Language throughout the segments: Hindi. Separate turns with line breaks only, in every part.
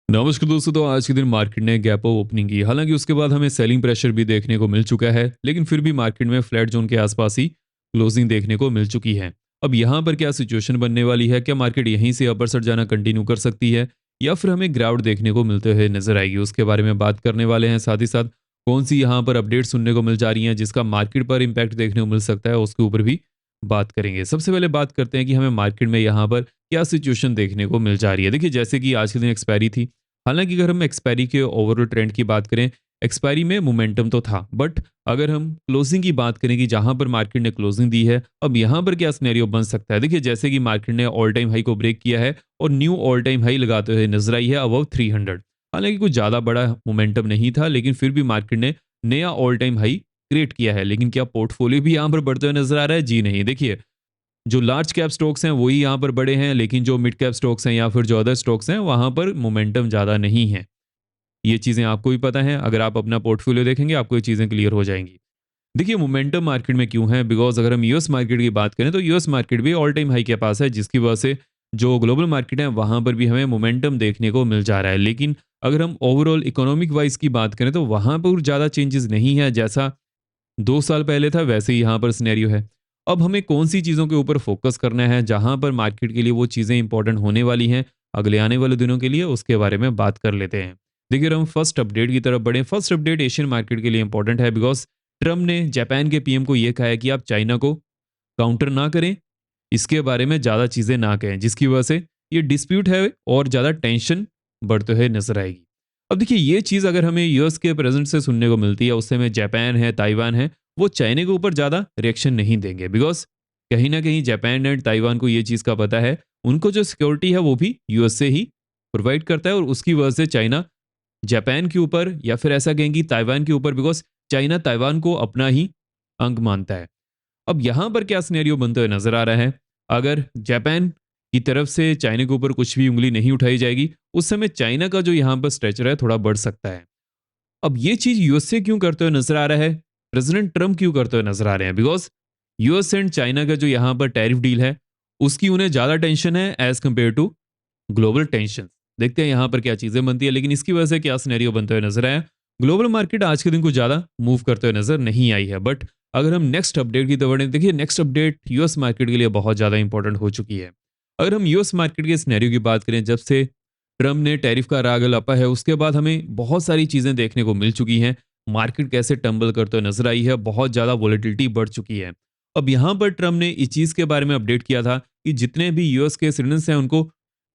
नमस्कार दोस्तों। तो आज के दिन मार्केट ने गैप अप ओपनिंग की। हालांकि उसके बाद हमें सेलिंग प्रेशर भी देखने को मिल चुका है, लेकिन फिर भी मार्केट में फ्लैट जोन के आसपास ही क्लोजिंग देखने को मिल चुकी है। अब यहाँ पर क्या सिचुएशन बनने वाली है? क्या मार्केट यहीं से अपर साइड जाना कंटिन्यू कर सकती है या फिर हमें ग्राउंड देखने को मिलते हुए नजर आएगी? उसके बारे में बात करने वाले हैं। साथ ही साथ कौन सी यहाँ पर अपडेट सुनने को मिल जा रही हैं जिसका मार्केट पर इंपैक्ट देखने को मिल सकता है, उसके ऊपर भी बात करेंगे। सबसे पहले बात करते हैं कि हमें मार्केट में यहाँ पर क्या सिचुएशन देखने को मिल जा रही है। देखिए, जैसे कि आज के दिन एक्सपायरी थी। हालांकि अगर हम एक्सपायरी के ओवरऑल ट्रेंड की बात करें, एक्सपायरी में मोमेंटम तो था, बट अगर हम क्लोजिंग की बात करें कि जहां पर मार्केट ने क्लोजिंग दी है, अब यहां पर क्या सिनेरियो बन सकता है? देखिए, जैसे कि मार्केट ने ऑल टाइम हाई को ब्रेक किया है और न्यू ऑल टाइम हाई लगाते हुए नजर आई है अबव 300। हालांकि कुछ ज्यादा बड़ा मोमेंटम नहीं था, लेकिन फिर भी मार्केट ने नया ऑल टाइम हाई क्रिएट किया है। लेकिन क्या पोर्टफोलियो भी यहां पर बढ़ते हुए नजर आ रहा है? जी नहीं। देखिए, जो लार्ज कैप स्टॉक्स हैं वही यहाँ पर बड़े हैं, लेकिन जो मिड कैप स्टॉक्स हैं या फिर जो अदर स्टॉक्स हैं वहां पर मोमेंटम ज़्यादा नहीं है। ये चीज़ें आपको भी पता है। अगर आप अपना पोर्टफोलियो देखेंगे आपको ये चीज़ें क्लियर हो जाएंगी। देखिए, मोमेंटम मार्केट में क्यों है? बिकॉज अगर हम यूएस मार्केट की बात करें तो यूएस मार्केट भी ऑल टाइम हाई के पास है, जिसकी वजह से जो ग्लोबल मार्केट है वहां पर भी हमें मोमेंटम देखने को मिल जा रहा है। लेकिन अगर हम ओवरऑल इकोनॉमिक वाइज की बात करें तो वहां पर ज़्यादा चेंजेस नहीं है। जैसा 2 साल पहले था वैसे ही यहाँ पर सिनेरियो है। अब हमें कौन सी चीज़ों के ऊपर फोकस करना है जहाँ पर मार्केट के लिए वो चीज़ें इंपॉर्टेंट होने वाली हैं अगले आने वाले दिनों के लिए, उसके बारे में बात कर लेते हैं। देखिए, अगर हम फर्स्ट अपडेट की तरफ बढ़ें, फर्स्ट अपडेट एशियन मार्केट के लिए इंपॉर्टेंट है। बिकॉज ट्रम्प ने जापान के पीएम को ये कहा है कि आप चाइना को काउंटर ना करें, इसके बारे में ज़्यादा चीज़ें ना कहें, जिसकी वजह से ये डिस्प्यूट है और ज़्यादा टेंशन बढ़ते हुए नजर आएगी। अब देखिए, ये चीज़ अगर हमें यूएस के प्रेजेंट से सुनने को मिलती है, उससे में जापान है, ताइवान है, वो चाइना के ऊपर ज़्यादा रिएक्शन नहीं देंगे। बिकॉज कहीं ना कहीं जापान एंड ताइवान को ये चीज़ का पता है, उनको जो सिक्योरिटी है वो भी यूएस से ही प्रोवाइड करता है, और उसकी वजह से चाइना जापान के ऊपर या फिर ऐसा कहेंगे ताइवान के ऊपर, बिकॉज चाइना ताइवान को अपना ही अंग मानता है। अब यहाँ पर क्या सिनेरियो बनते हुए नजर आ रहा है? अगर जापान की तरफ से चाइना के ऊपर कुछ भी उंगली नहीं उठाई जाएगी, उस समय चाइना का जो यहाँ पर स्ट्रेचर है थोड़ा बढ़ सकता है। अब ये चीज यूएसए क्यों करते हुए नजर आ रहा है, प्रेसिडेंट ट्रम्प क्यों करते हुए नजर आ रहे हैं? बिकॉज यूएस एंड चाइना का जो यहाँ पर टैरिफ डील है उसकी उन्हें ज्यादा टेंशन है as compare to global tension. देखते हैं यहाँ पर क्या चीजें बनती है, लेकिन इसकी वजह से क्या सिनेरियो बनते हुए नजर आया। ग्लोबल मार्केट आज के दिन कुछ ज्यादा मूव करते हुए नजर नहीं आई है। बट अगर हम नेक्स्ट अपडेट की तरफ बढ़ें, देखिए नेक्स्ट अपडेट यूएस मार्केट के लिए बहुत ज्यादा इंपॉर्टेंट हो चुकी है। अगर हम यूएस मार्केट के सिनेरियो की बात करें, जब से ट्रम्प ने टैरिफ का राग लपा है उसके बाद हमें बहुत सारी चीजें देखने को मिल चुकी हैं। मार्केट कैसे टंबल करते हुए नजर आई है, बहुत ज्यादा वोलेटिलिटी बढ़ चुकी है। अब यहाँ पर ट्रम्प ने इस चीज के बारे में अपडेट किया था कि जितने भी यूएस के सिटीजन हैं उनको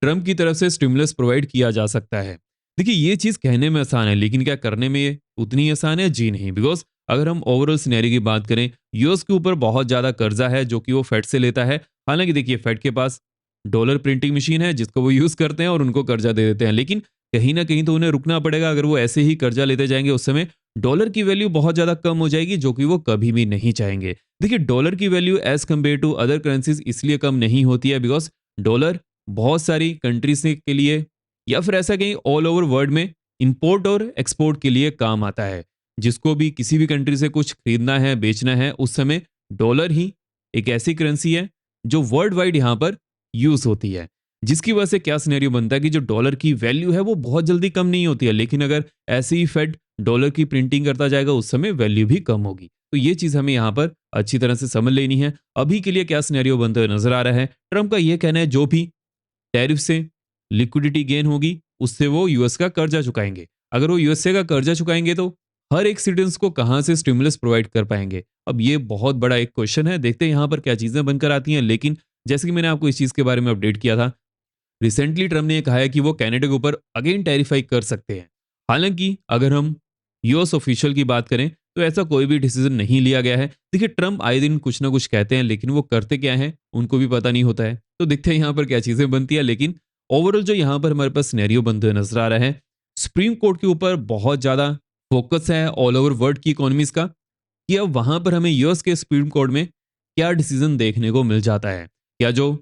ट्रम्प की तरफ से स्टिमुलस प्रोवाइड किया जा सकता है। देखिए, ये चीज कहने में आसान है, लेकिन क्या करने में ये उतनी आसान है? जी नहीं। बिकॉज अगर हम ओवरऑल सिनेरियो की बात करें, यूएस के ऊपर बहुत ज्यादा कर्जा है जो कि वो फेड से लेता है। हालांकि देखिए, फेड के पास डॉलर प्रिंटिंग मशीन है जिसको वो यूज करते हैं और उनको कर्जा दे देते हैं, लेकिन कहीं ना कहीं तो उन्हें रुकना पड़ेगा। अगर वो ऐसे ही कर्जा लेते जाएंगे उस समय डॉलर की वैल्यू बहुत ज्यादा कम हो जाएगी, जो कि वो कभी भी नहीं चाहेंगे। देखिए, डॉलर की value as compare to other currencies इसलिए कम नहीं होती है बिकॉज डॉलर बहुत सारी कंट्रीज के लिए या फिर ऐसा कहीं ऑल ओवर वर्ल्ड में इंपोर्ट और एक्सपोर्ट के लिए काम आता है। जिसको भी किसी भी कंट्री से कुछ खरीदना है, बेचना है, उस समय डॉलर ही एक ऐसी करेंसी है जो वर्ल्ड वाइड यहाँ पर यूज होती है। जिसकी वजह से क्या सिनेरियो बनता है कि जो डॉलर की वैल्यू है वो बहुत जल्दी कम नहीं होती है, लेकिन अगर ऐसे ही फेड डॉलर की प्रिंटिंग करता जाएगा उस समय वैल्यू भी कम होगी। तो ये चीज हमें यहाँ पर अच्छी तरह से समझ लेनी है। अभी के लिए क्या सिनेरियो बनते हुए नजर आ रहा है, ट्रम्प का यह कहना है जो भी टैरिफ से लिक्विडिटी गेन होगी उससे वो यूएस का कर्जा चुकाएंगे। अगर वो यूएसए का कर्जा चुकाएंगे तो हर एक सिटीजन को कहां से स्टिमुलस प्रोवाइड कर पाएंगे? अब ये बहुत बड़ा एक क्वेश्चन है। देखते हैं यहाँ पर क्या चीजें बनकर आती हैं। लेकिन जैसे कि मैंने आपको इस चीज के बारे में अपडेट किया था, रिसेंटली ट्रम्प ने कहा है कि वो कनाडा के ऊपर अगेन टैरिफाई कर सकते हैं। हालांकि अगर हम यूएस ऑफिशियल की बात करें तो ऐसा कोई भी डिसीजन नहीं लिया गया है। देखिए, ट्रम्प आए दिन कुछ ना कुछ कहते हैं, लेकिन वो करते क्या है उनको भी पता नहीं होता है। तो देखते हैं यहाँ पर क्या चीजें बनती है। लेकिन ओवरऑल जो यहाँ पर हमारे पास सिनेरियो बनते हुए नजर आ रहा है, सुप्रीम कोर्ट के ऊपर बहुत ज्यादा फोकस है ऑल ओवर वर्ल्ड की इकोनॉमीज का, कि अब वहां पर हमें यूएस के सुप्रीम कोर्ट में क्या डिसीजन देखने को मिल जाता है। क्या जो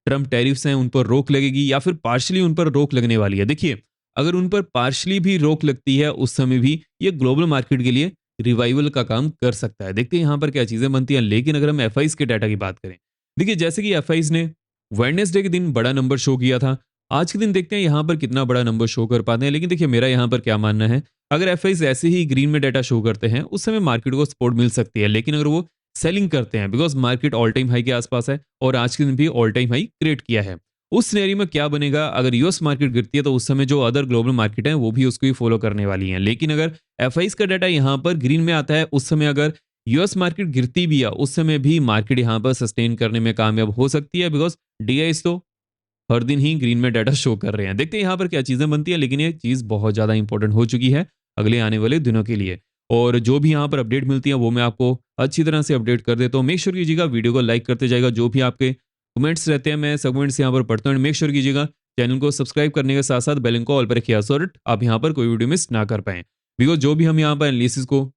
ट्रम्प टैरिफ्स हैं उन पर रोक लगेगी या फिर पार्शली उन पर रोक लगने वाली है? देखिए, अगर उन पर पार्शली भी रोक लगती है उस समय भी ये ग्लोबल मार्केट के लिए रिवाइवल का काम कर सकता है। देखते हैं यहाँ पर क्या चीजें बनती हैं। लेकिन अगर हम एफआईज के डाटा की बात करें, देखिए जैसे कि एफआईज ने वेडनेसडे के दिन बड़ा नंबर शो किया था, आज के दिन देखते हैं यहाँ पर कितना बड़ा नंबर शो कर पाते हैं। लेकिन देखिए मेरा यहाँ पर क्या मानना है, अगर एफआईज ऐसे ही ग्रीन में डाटा शो करते हैं उस समय मार्केट को सपोर्ट मिल सकती है। लेकिन अगर वो सेलिंग करते हैं, because market all time high के आसपास है और आज के दिन भी ऑल टाइम हाई क्रिएट किया है, उस सिनेरियो में क्या बनेगा, अगर यूएस मार्केट गिरती है तो उस समय जो अदर ग्लोबल मार्केट है वो भी उसको ही फॉलो करने वाली हैं। लेकिन अगर एफआईज का डाटा यहाँ पर ग्रीन में आता है उस समय अगर यूएस मार्केट गिरती भी है उस समय भी मार्केट यहाँ पर सस्टेन करने में कामयाब हो सकती है, बिकॉज डीआईज तो हर दिन ही ग्रीन में डाटा शो कर रहे हैं। देखते हैं यहाँ पर क्या चीजें बनती है, लेकिन ये चीज बहुत ज्यादा इंपॉर्टेंट हो चुकी है अगले आने वाले दिनों के लिए। और जो भी यहाँ पर अपडेट मिलती है वो मैं आपको अच्छी तरह से अपडेट कर देता हूँ। मेक श्योर कीजिएगा वीडियो को लाइक करते जाएगा, जो भी आपके कमेंट्स रहते हैं मैं सब कमेंट्स यहाँ पर पढ़ता हूँ। मेक श्योर कीजिएगा चैनल को सब्सक्राइब करने के साथ साथ बेल को ऑल पर रखिए सो दैट आप यहाँ पर कोई वीडियो मिस ना कर पाएं। बिकॉज जो भी हम यहाँ पर एनालिसिस को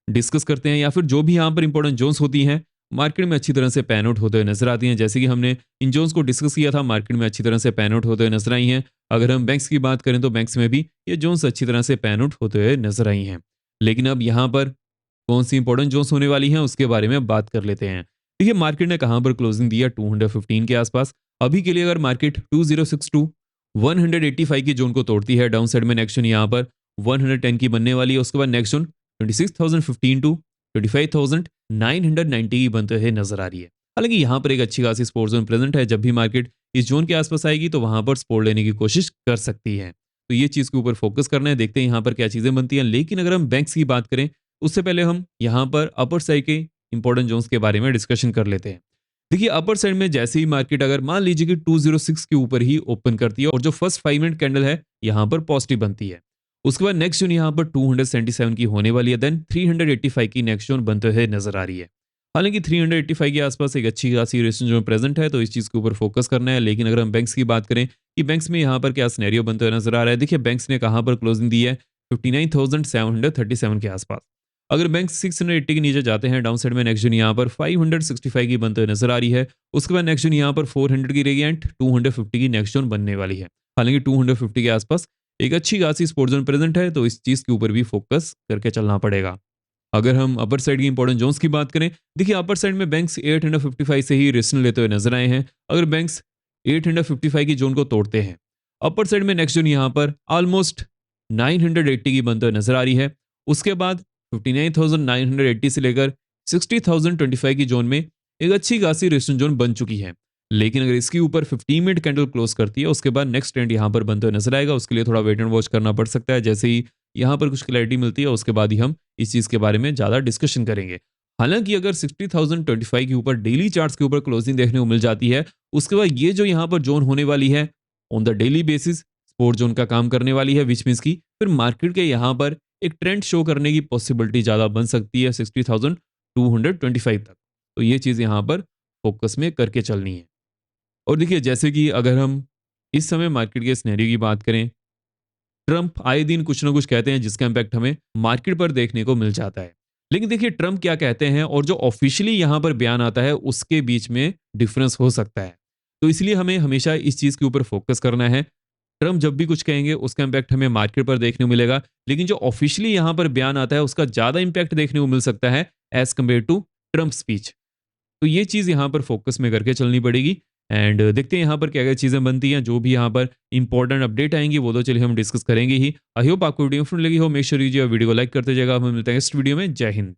डिस्कस करते हैं या फिर जो भी यहाँ पर इंपॉर्टेंट जोन्स होती हैं मार्केट में अच्छी तरह से पैन आउट होते हुए नजर आती हैं। जैसे कि हमने इन जोन्स को डिस्कस किया था, मार्केट में अच्छी तरह से पैन आउट होते हुए नजर आई हैं। अगर हम बैंक्स की बात करें तो बैंक्स में भी ये जोन्स अच्छी तरह से पैन आउट होते हुए नजर आई हैं। लेकिन अब यहाँ पर कौन सी इंपॉर्टेंट जोन्स होने वाली हैं उसके बारे में बात कर लेते हैं। देखिए मार्केट ने कहाँ पर क्लोजिंग दिया, 215 के आसपास। अभी के लिए अगर मार्केट 2062 185 की जोन को तोड़ती है, डाउन साइड में नेक्स्ट जोन यहाँ पर 110 की बनने वाली है। उसके बाद नेक्स्ट जोन 26,015 टू 25,990 की बनते हुए नजर आ रही है। हालांकि यहाँ पर एक अच्छी खासी सपोर्ट जोन प्रेजेंट है, जब भी मार्केट इस जोन के आसपास आएगी तो वहां पर सपोर्ट लेने की कोशिश कर सकती है। तो ये चीज के ऊपर फोकस करना है, देखते हैं यहाँ पर क्या चीजें बनती हैं। लेकिन अगर हम बैंक्स की बात करें उससे पहले हम यहाँ पर अपर साइड के इंपॉर्टेंट जोन्स के बारे में डिस्कशन कर लेते हैं। देखिए अपर साइड में जैसे ही मार्केट अगर मान लीजिए कि 206 के ऊपर ही ओपन करती है और जो फर्स्ट 5 मिनट कैंडल है यहाँ पर पॉजिटिव बनती है, उसके बाद नेक्स्ट जोन यहाँ पर 277 की होने वाली है, देन 385 की नेक्स्ट जोन बनते हुए नजर आ रही है। हालांकि 385 के आसपास एक अच्छी खासी रेजिस्टेंस जोन प्रेजेंट है, तो इस चीज के ऊपर फोकस करना है। लेकिन अगर हम बैंक्स की बात करें कि बैंक्स में यहाँ पर क्या सिनेरियो बनते हुए नजर आ रहा है, देखिए बैंक्स ने कहाँ पर क्लोजिंग दी है 59,737 के आसपास। अगर बैंक 680 के नीचे जाते हैं डाउन साइड में नेक्स्ट जोन यहाँ पर 565 की बनते हुए नजर आ रही है। उसके बाद नेक्स्ट जोन यहाँ पर 400 की रहेगी एंड 250 की नेक्स्ट जोन बनने वाली है। हालांकि 250 के आसपास एक अच्छी खासी सपोर्ट जोन प्रेजेंट है, तो इस चीज के ऊपर भी फोकस करके चलना पड़ेगा। अगर हम अपर साइड की इंपॉर्टेंट जोन्स की बात करें, देखिए अपर साइड में बैंक्स 855 से ही रिस्क लेते हुए नजर आए हैं। अगर बैंक्स 855 की जोन को तोड़ते हैं, अपर साइड में नेक्स्ट जोन यहाँ पर ऑलमोस्ट 980 की बनते हुए नजर आ रही है। उसके बाद 59,980 से लेकर 60,025 की जोन में एक अच्छी खासी रेजिस्टेंस जोन बन चुकी है। लेकिन अगर इसके ऊपर 15 मिनट कैंडल क्लोज करती है उसके बाद नेक्स्ट ट्रेंड यहाँ पर बनते हुए नजर आएगा। उसके लिए थोड़ा वेट एंड वॉच करना पड़ सकता है। जैसे ही यहाँ पर कुछ क्लैरिटी मिलती है उसके बाद ही हम इस चीज के बारे में ज्यादा डिस्कशन करेंगे। हालांकि अगर 60,025 के ऊपर डेली चार्ट्स के ऊपर क्लोजिंग देखने को मिल जाती है, उसके बाद ये जो यहाँ पर जोन होने वाली है on the daily basis sport zone का काम करने वाली है, विच मीन्स की फिर मार्केट के यहाँ पर एक ट्रेंड शो करने की पॉसिबिलिटी ज्यादा बन सकती है 60,225 तक। तो ये चीज यहाँ पर फोकस में करके चलनी है। और देखिए जैसे कि अगर हम इस समय मार्केट के सिनेरियो की बात करें, ट्रंप आए दिन कुछ ना कुछ कहते हैं जिसका इंपैक्ट हमें मार्केट पर देखने को मिल जाता है। लेकिन देखिए ट्रंप क्या कहते हैं और जो ऑफिशियली यहां पर बयान आता है उसके बीच में डिफरेंस हो सकता है। तो इसलिए हमें हमेशा इस चीज के ऊपर फोकस करना है। ट्रंप जब भी कुछ कहेंगे उसका इंपैक्ट हमें मार्केट पर देखने को मिलेगा, लेकिन जो ऑफिशियली यहां पर बयान आता है उसका ज्यादा इंपैक्ट देखने को मिल सकता है as compare to Trump speech. तो ये चीज यहाँ पर फोकस में करके चलनी पड़ेगी। एंड देखते हैं यहाँ पर क्या क्या चीजें बनती हैं। जो भी यहाँ पर इंपॉर्टेंट अपडेट आएंगी वो तो चलिए हम डिस्कस करेंगे ही। आई होप आपको वीडियो पसंद लगी हो। मेक श्योर वीडियो को लाइक करते जाएगा। हम मिलते हैं नेक्स्ट वीडियो में। जय हिंद।